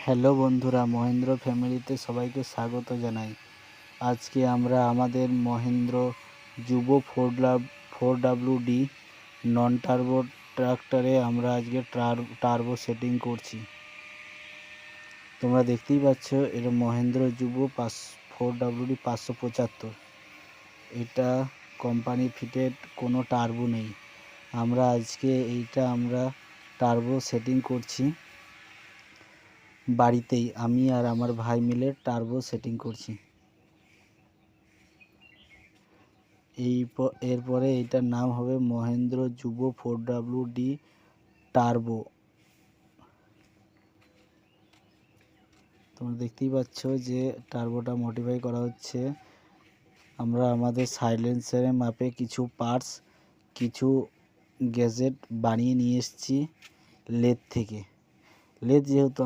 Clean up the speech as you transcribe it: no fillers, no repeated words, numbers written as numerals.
Hello বন্ধুরা, মহেন্দ্র ফ্যামিলিতে সবাইকে স্বাগত জানাই। আজকে আমরা আমাদের মহেন্দ্র যুব 4WD নন টার্বো ট্রাক্টরে আমরা আজকে টার্বো সেটিং করছি। তোমরা দেখতেই পাচ্ছ, এটা মহেন্দ্র যুব 4WD 575। এটা কোম্পানি ফিটেড, কোনো টার্বো নেই। আমরা আজকে আমরা টার্বো সেটিং করছি বাড়িতেই। আমি আর আমার ভাই মিলে টার্বো সেটিং করছি। এরপরে এইটার নাম হবে মহেন্দ্র যুব 4WD টার্বো। তোমরা দেখতেই পাচ্ছ যে টার্বোটা মডিফাই করা হচ্ছে। আমরা আমাদের সাইলেন্সারের মাপে কিছু পার্টস, কিছু গ্যাজেট বানিয়ে নিয়ে এসেছি লেদ থেকে। লেদ যেহেতু